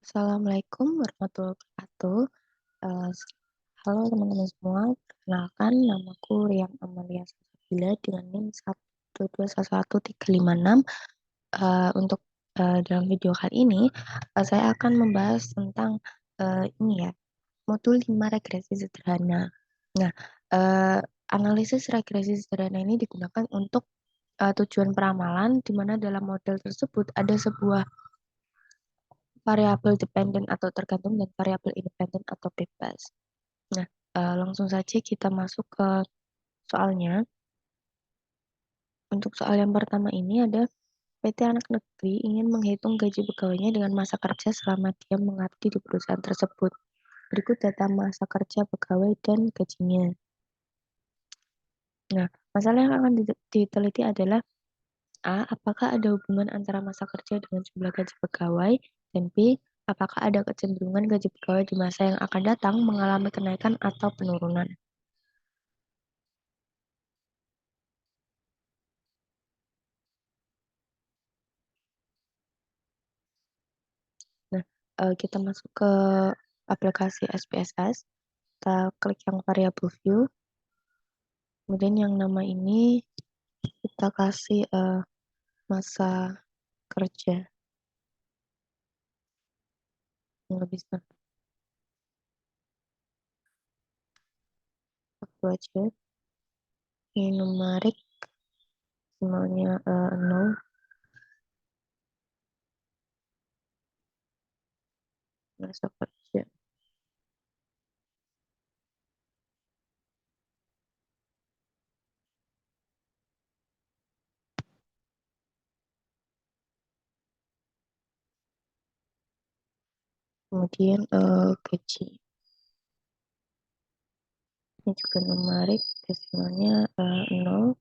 Assalamualaikum warahmatullahi wabarakatuh. Eee, Halo teman-teman semua, perkenalkan namaku Riam Amalia Salsabila dengan NIM 1211356. Untuk, dalam video kali ini, saya akan membahas tentang, ini ya, modul 5 regresi sederhana. Nah, eee, analisis regresi sederhana ini digunakan untuk, tujuan peramalan, di mana dalam model tersebut ada sebuah variabel dependen atau tergantung dan variabel independen atau bebas. Nah, langsung saja kita masuk ke soalnya. Untuk soal yang pertama ini ada PT Anak Negeri ingin menghitung gaji pegawainya dengan masa kerja selama dia mengabdi di perusahaan tersebut. Berikut data masa kerja pegawai dan gajinya. Nah, masalah yang akan diteliti adalah A. Apakah ada hubungan antara masa kerja dengan jumlah gaji pegawai? Dan B. Apakah ada kecenderungan gaji pegawai di masa yang akan datang mengalami kenaikan atau penurunan? Nah, kita masuk ke aplikasi SPSS, kita klik yang variable view, kemudian yang nama ini kita kasih masa kerja, nggak bisa waktu aja. Ini numerik, semuanya 0, masa kerja. Kemudian gaji, ini juga numerik, desimalnya 0,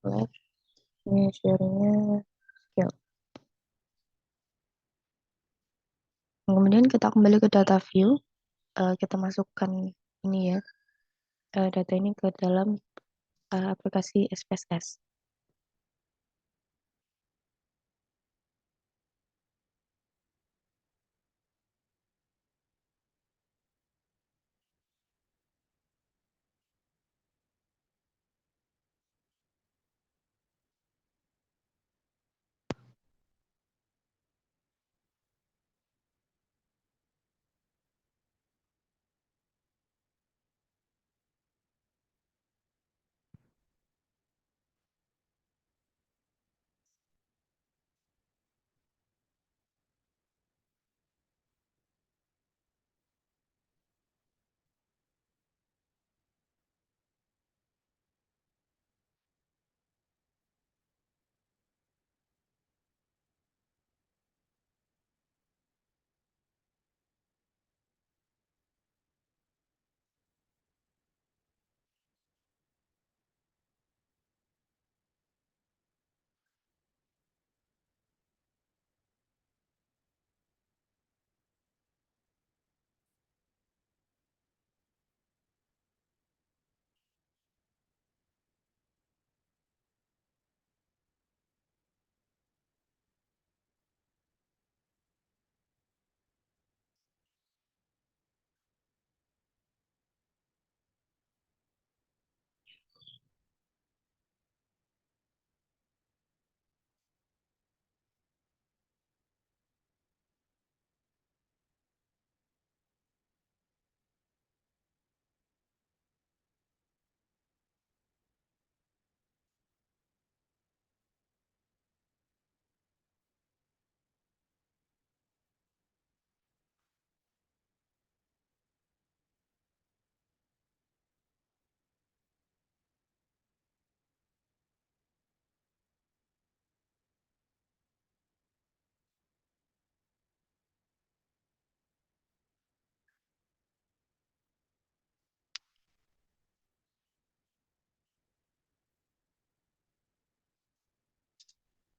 left, ini share-nya skill. Kemudian kita kembali ke data view, kita masukkan ini ya, data ini ke dalam aplikasi SPSS.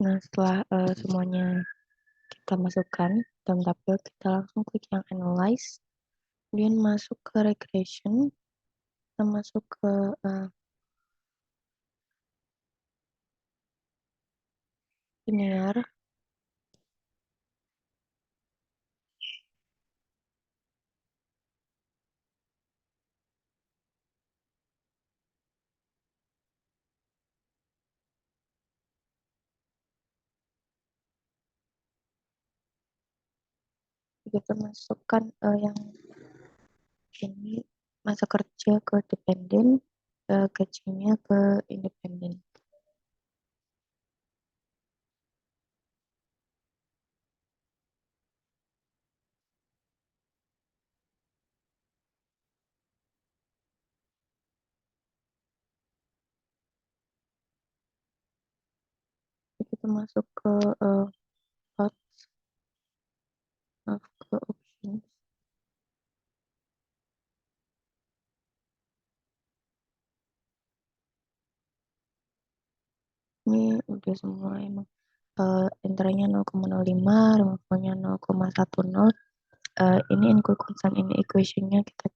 Nah, setelah semuanya kita masukkan dalam tabel, kita langsung klik yang analyze, kemudian masuk ke regression, kita masuk ke linear, kita masukkan yang ini masa kerja ke dependen, gajinya ke independen. Kita masuk ke out ke options. Ini udah semua emang enternya 0,05, removalnya 0,10. Ini include constant in equationnya kita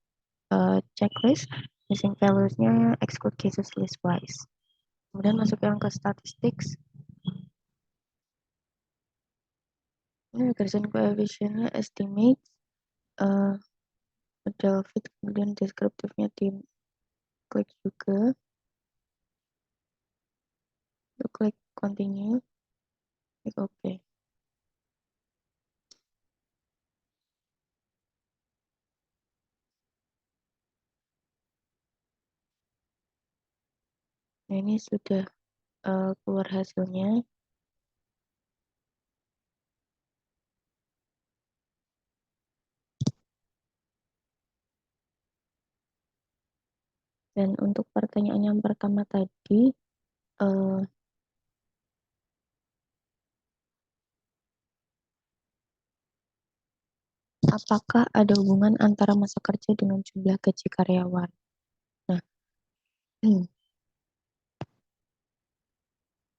checklist, missing values-nya exclude cases list-wise. Kemudian masuk yang ke statistics. Ini regression coefficient-nya estimate, model fit, kemudian deskriptifnya tim klik juga, klik continue, klik OK. Nah, ini sudah keluar hasilnya. Dan untuk pertanyaan yang pertama tadi, apakah ada hubungan antara masa kerja dengan jumlah gaji karyawan? Nah,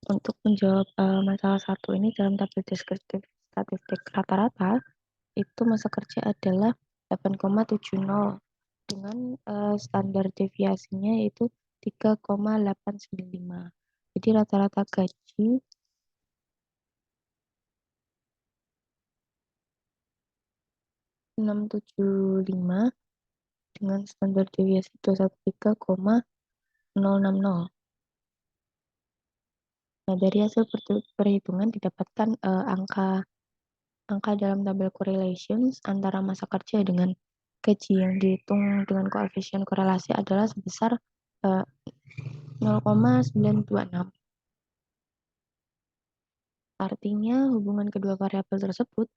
untuk menjawab masalah satu ini dalam tabel deskriptif statistik rata-rata, itu masa kerja adalah 8,70 dengan standar deviasinya yaitu 3,895. Jadi rata-rata gaji 675 dengan standar deviasi 213,060. Nah, dari hasil perhitungan didapatkan angka dalam tabel correlations antara masa kerja dengan gaji yang dihitung dengan koefisien korelasi adalah sebesar 0,926. Artinya hubungan kedua variabel tersebut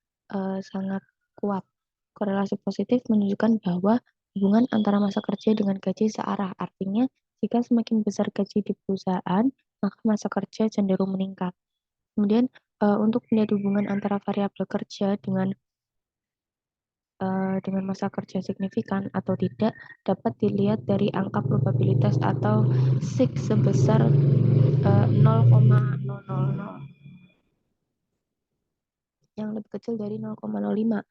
sangat kuat. Korelasi positif menunjukkan bahwa hubungan antara masa kerja dengan gaji searah. Artinya, jika semakin besar gaji di perusahaan, maka masa kerja cenderung meningkat. Kemudian, untuk melihat hubungan antara variabel kerja dengan masa kerja signifikan atau tidak dapat dilihat dari angka probabilitas atau sig sebesar 0,000 yang lebih kecil dari 0,05.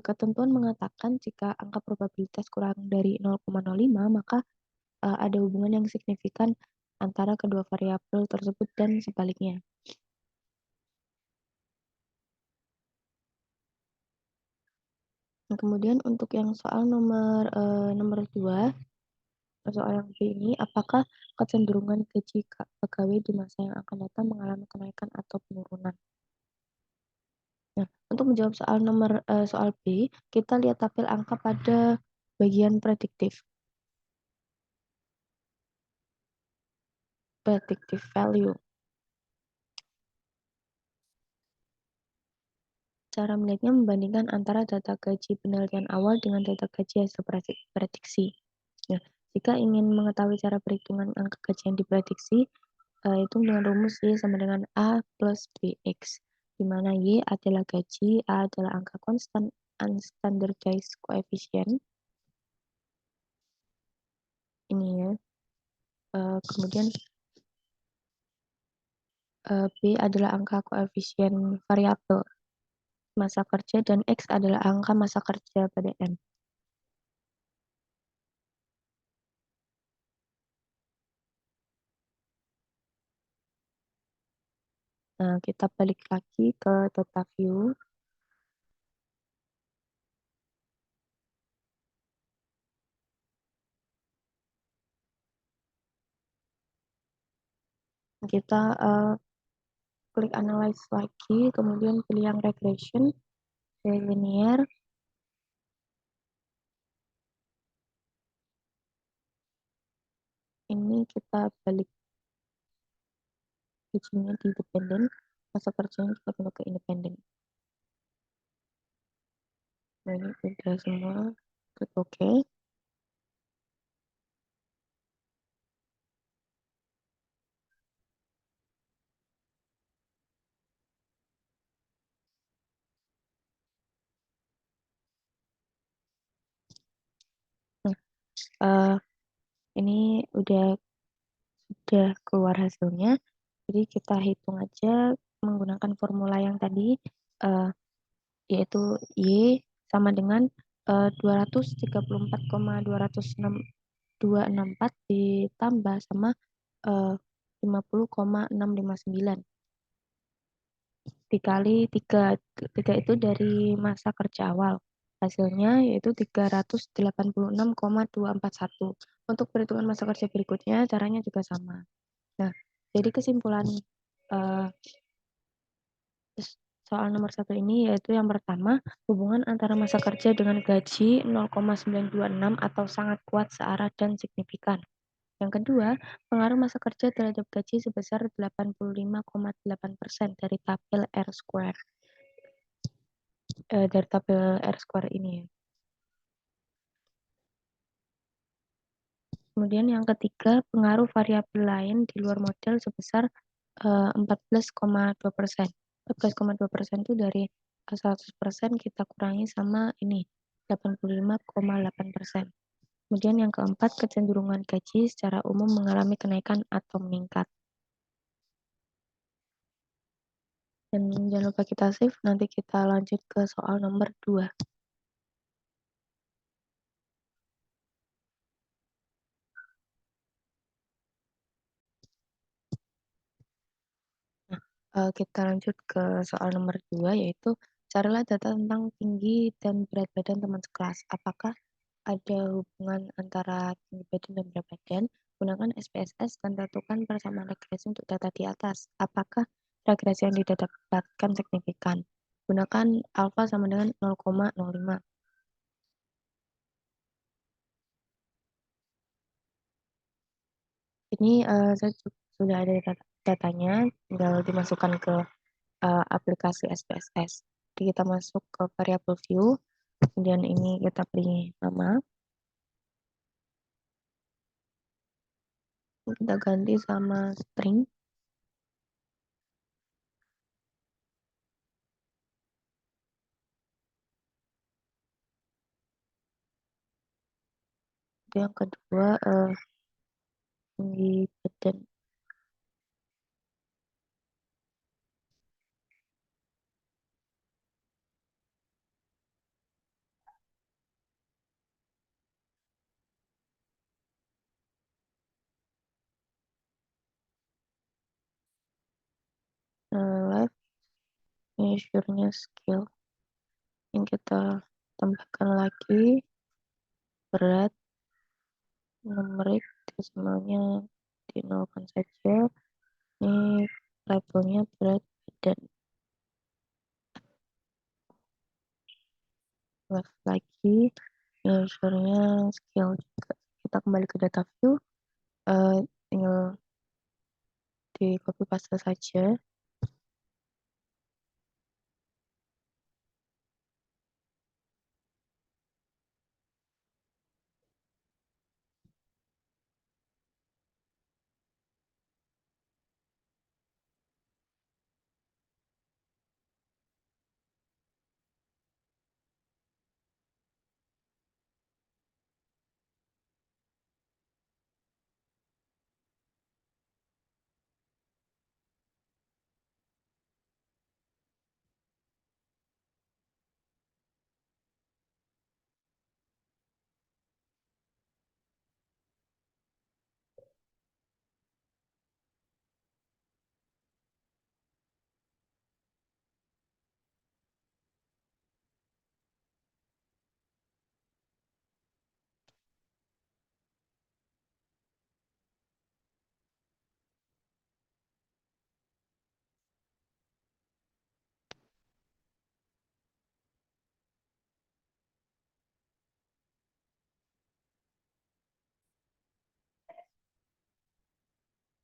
Ketentuan mengatakan jika angka probabilitas kurang dari 0,05 maka ada hubungan yang signifikan antara kedua variabel tersebut dan sebaliknya. Nah, kemudian untuk yang soal nomor 2, soal yang B ini, apakah kecenderungan gaji pegawai di masa yang akan datang mengalami kenaikan atau penurunan? Nah, untuk menjawab soal B, kita lihat tabel angka pada bagian predictive value. Cara melihatnya membandingkan antara data gaji penelitian awal dengan data gaji hasil prediksi. Nah, jika ingin mengetahui cara perhitungan angka gaji yang diprediksi, itu dengan rumus Y sama dengan A plus BX, di mana Y adalah gaji, A adalah angka konstan unstandardized coefficient. Ini ya. Kemudian B adalah angka koefisien variabel masa kerja dan X adalah angka masa kerja pada M. Nah, kita balik lagi ke data view. Kita klik analyze lagi, kemudian pilih yang regression, linear. Ini kita balik gajinya di dependent, masa kerjanya kita pindah ke independent. Nah, ini udah semua, klik OK. Nah, ini sudah keluar hasilnya. Jadi kita hitung aja menggunakan formula yang tadi, uh, yaitu Y sama dengan 234,264 ditambah sama 50,659 dikali 3. 3 itu dari masa kerja awal. Hasilnya yaitu 386,241. Untuk perhitungan masa kerja berikutnya caranya juga sama. Nah, jadi kesimpulan uh, soal nomor satu ini yaitu yang pertama, hubungan antara masa kerja dengan gaji 0,926 atau sangat kuat, searah, dan signifikan. Yang kedua, pengaruh masa kerja terhadap gaji sebesar 85,8% dari tabel R-square. Dari tabel R-square ini ya. Kemudian yang ketiga, pengaruh variabel lain di luar model sebesar 14,2%. 14,2% itu dari 100% kita kurangi sama ini 85,8%. Kemudian yang keempat, kecenderungan gaji secara umum mengalami kenaikan atau meningkat. Dan jangan lupa kita save, nanti kita lanjut ke soal nomor 2. Nah, kita lanjut ke soal nomor 2, yaitu carilah data tentang tinggi dan berat badan teman sekelas. Apakah ada hubungan antara tinggi badan dan berat badan? Gunakan SPSS dan tentukan persamaan regresi untuk data di atas. Apakah regresi yang didapatkan signifikan? Gunakan alfa sama dengan 0,05. Ini saya sudah ada datanya, tinggal dimasukkan ke aplikasi SPSS. Jadi kita masuk ke variable view, kemudian ini kita beri nama, kita ganti sama string. Itu yang kedua, tinggi badan. Left, measure-nya skill. Yang kita tambahkan lagi berat, numerik, desimalnya dinolkan saja. Ini labelnya berat badan. Left lagi, measure-nya skill juga. Kita kembali ke data view, tinggal di copy paste saja.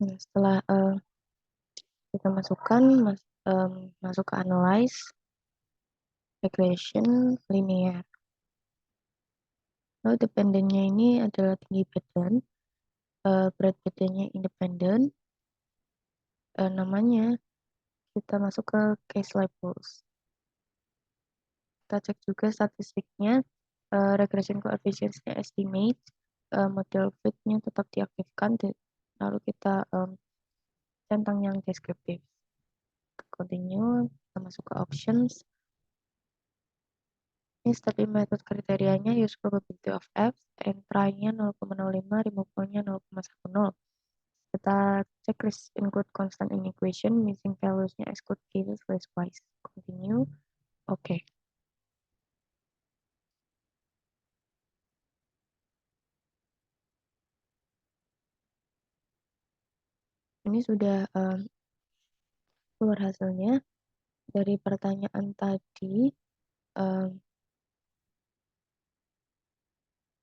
Nah, setelah kita masukkan, masuk ke analyze, regression, linear. Lalu dependennya ini adalah tinggi badan, berat badannya independen, namanya kita masuk ke case labels. Kita cek juga statistiknya, regression coefficientsnya estimate, model fit-nya tetap diaktifkan, lalu kita centang yang deskriptif. Continue, kita masuk ke options. Ini step method kriterianya use probability of f, and try-nya 0,05, removal-nya 0,10. Kita checklist include constant in equation, missing values-nya exclude cases less wise. Continue. Oke. Ini sudah keluar hasilnya. Dari pertanyaan tadi,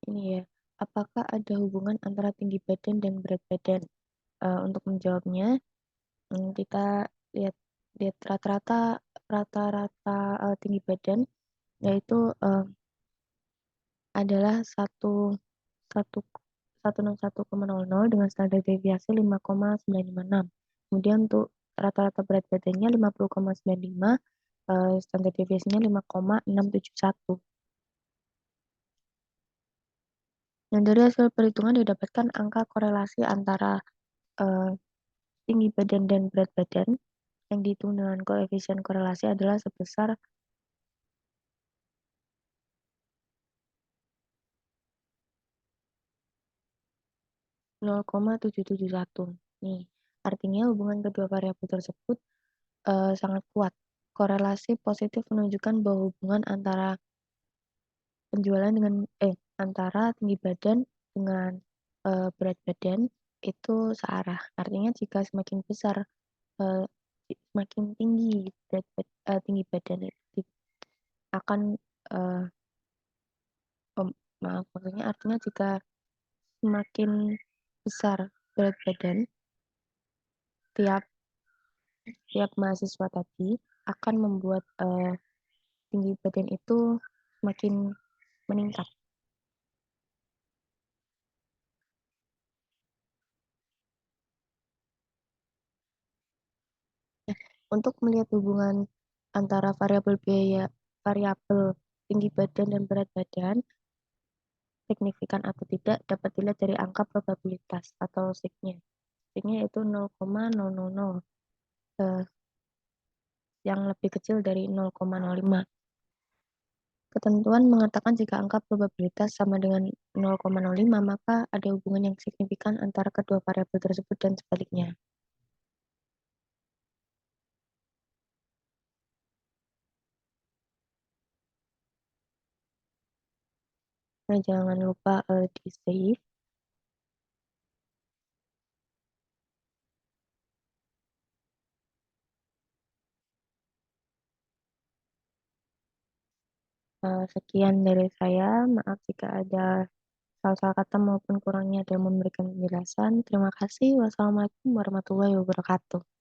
ini ya, apakah ada hubungan antara tinggi badan dan berat badan? Untuk menjawabnya, kita lihat lihat rata-rata tinggi badan yaitu adalah 101,00 dengan standar deviasi 5,956. Kemudian untuk rata-rata berat badannya 50,95, standar deviasinya 5,671. Dan dari hasil perhitungan didapatkan angka korelasi antara tinggi badan dan berat badan yang dihitung dengan koefisien korelasi adalah sebesar 0,771. Nih, artinya hubungan kedua variabel tersebut sangat kuat. Korelasi positif menunjukkan bahwa hubungan antara penjualan dengan antara tinggi badan dengan berat badan itu searah. Artinya jika semakin besar uh, semakin tinggi tinggi badan akan uh, maaf maksudnya artinya jika semakin besar berat badan tiap tiap mahasiswa tadi akan membuat tinggi badan itu semakin meningkat. Untuk melihat hubungan antara variabel tinggi badan dan berat badan, signifikan atau tidak dapat dilihat dari angka probabilitas atau signya. Signya yaitu 0,000, yang lebih kecil dari 0,05. Ketentuan mengatakan jika angka probabilitas sama dengan 0,05, maka ada hubungan yang signifikan antara kedua variabel tersebut dan sebaliknya. Nah, jangan lupa di save. Sekian dari saya. Maaf jika ada salah-salah kata maupun kurangnya dalam memberikan penjelasan. Terima kasih. Wassalamualaikum warahmatullahi wabarakatuh.